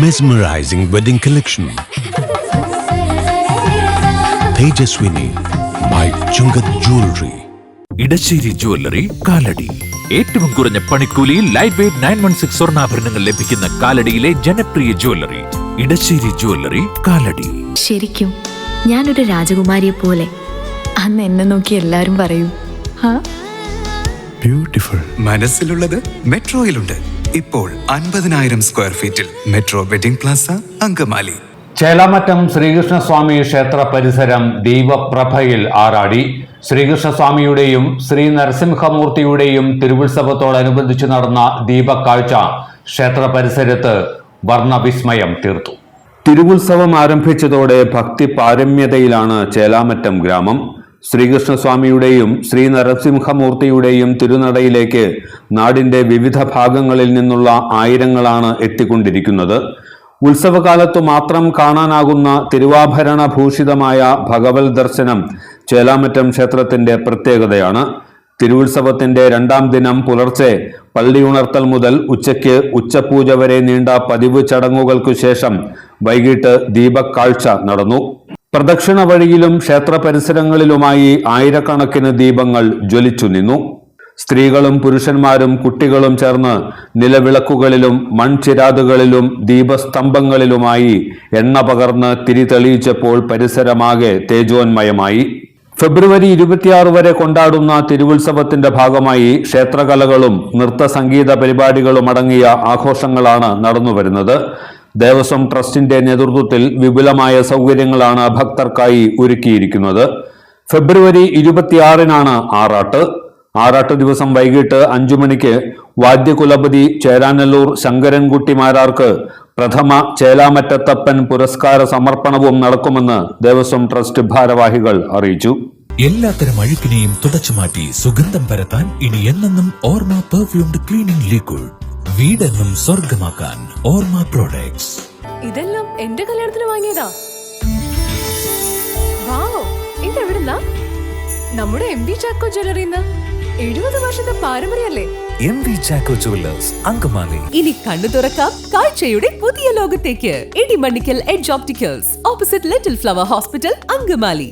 Mesmerizing wedding collection. Tejaswini by Chungat Jewelry. Edassery jewellery Kalady. ഏറ്റവും കുറഞ്ഞ പണിക്കൂലിയിൽ ലൈറ്റ് വെയ്റ്റ് 916 സ്വർണ്ണാഭരണങ്ങൾ ലഭിക്കുന്ന കാലടിയിലെ ജനപ്രിയ ജ്വല്ലറി ഇടശ്ശേരി ജ്വല്ലറി കാലടി. ശരിക്കും ഞാനൊരു രാജകുമാരിയെ പോലെ അന്ന് എന്നെ നോക്കി എല്ലാരും പറയും. Beautiful. മനസ്സിലുള്ളത് മെട്രോയിലുണ്ട്. ഇപ്പോൾ 50,000 സ്ക്വയർ ഫീറ്റിൽ metro wedding plaza Angamaly. Chelamattom Sreekrishnaswamy ക്ഷേത്ര പരിസരം ദീപപ്രഭയിൽ ആറാടി. ശ്രീകൃഷ്ണസ്വാമിയുടെയും ശ്രീ നരസിംഹമൂർത്തിയുടെയും തിരുവുത്സവത്തോടനുബന്ധിച്ച് നടന്ന ദീപക്കാഴ്ച ക്ഷേത്ര പരിസരത്ത് വർണ്ണവിസ്മയം തീർത്തു. തിരുവുത്സവം ആരംഭിച്ചതോടെ ഭക്തി പാരമ്യതയിലാണ് ചേലാമറ്റം ഗ്രാമം. ശ്രീകൃഷ്ണസ്വാമിയുടെയും ശ്രീ നരസിംഹമൂർത്തിയുടെയും തിരുനടയിലേക്ക് നാടിന്റെ വിവിധ ഭാഗങ്ങളിൽ നിന്നുള്ള ആയിരങ്ങളാണ് എത്തിക്കൊണ്ടിരിക്കുന്നത്. ഉത്സവകാലത്തു മാത്രം കാണാനാകുന്ന തിരുവാഭരണ ഭൂഷിതമായ ഭഗവത് ദർശനം ചേലാമറ്റം ക്ഷേത്രത്തിന്റെ പ്രത്യേകതയാണ്. തിരുവുത്സവത്തിന്റെ 2ാം ദിനം പുലർച്ചെ പള്ളിയുണർത്തൽ മുതൽ ഉച്ചയ്ക്ക് ഉച്ചപൂജ വരെ നീണ്ട പതിവ് ചടങ്ങുകൾക്കു ശേഷം വൈകിട്ട് ദീപക്കാഴ്ച നടന്നു. പ്രദക്ഷിണ വഴിയിലും ക്ഷേത്ര പരിസരങ്ങളിലുമായി ആയിരക്കണക്കിന് ദീപങ്ങൾ ജ്വലിച്ചു നിന്നു. സ്ത്രീകളും പുരുഷന്മാരും കുട്ടികളും ചേർന്ന് നിലവിളക്കുകളിലും മൺചിരാതുകളിലും ദീപസ്തംഭങ്ങളിലുമായി എണ്ണ പകർന്ന് തിരി തെളിയിച്ചപ്പോൾ പരിസരമാകെ തേജോന്മയമായി. ഫെബ്രുവരി 26 വരെ കൊണ്ടാടുന്ന തിരുവുത്സവത്തിന്റെ ഭാഗമായി ക്ഷേത്രകലകളും നൃത്ത സംഗീത പരിപാടികളും അടങ്ങിയ ആഘോഷങ്ങളാണ് നടന്നുവരുന്നത്. ദേവസ്വം ട്രസ്റ്റിന്റെ നേതൃത്വത്തിൽ വിപുലമായ സൗകര്യങ്ങളാണ് ഭക്തർക്കായി ഒരുക്കിയിരിക്കുന്നത്. ഫെബ്രുവരി 26-നാണ് ആറാട്ട് ദിവസം വൈകിട്ട് 5 മണിക്ക് വാദ്യകുലപതി ചേരാനല്ലൂർ ശങ്കരൻകുട്ടി മാരാർക്ക് പ്രഥമ ചേലാമറ്റത്തപ്പൻ പുരസ്കാര സമർപ്പണവും നടക്കുമെന്ന് ദേവസ്വം ട്രസ്റ്റ് ഭാരവാഹികൾ അറിയിച്ചു. എല്ലാത്തരം അഴുക്കിനെയും തുടച്ചുമാറ്റി സുഗന്ധം പരത്താൻ ഇനി എന്നെന്നും ഓർമ്മ പെർഫ്യൂംഡ് ക്ലീനിംഗ് ലിക്വിഡ്. വീടെന്നും സ്വർഗമാക്കാൻ ഓർമ്മ പ്രോഡക്ട്സ്. ഇതെല്ലാം എന്റെ കല്യാണത്തിന് വാങ്ങിയതാ. വാവ്, ഇതെവിടുന്നാ? നമ്മുടെ MV ചാക്കോ ജ്വല്ലറിന്ന്. 70 വർഷത്തെ പാരമ്പര്യല്ലേ. MV Chacko jewellers Angamaly. ഇനി കണ്ണു തുറക്കാം കാഴ്ചയുടെ പുതിയ ലോകത്തേക്ക്. Idimannickal edge opticals, opposite little flower hospital, Angamaly.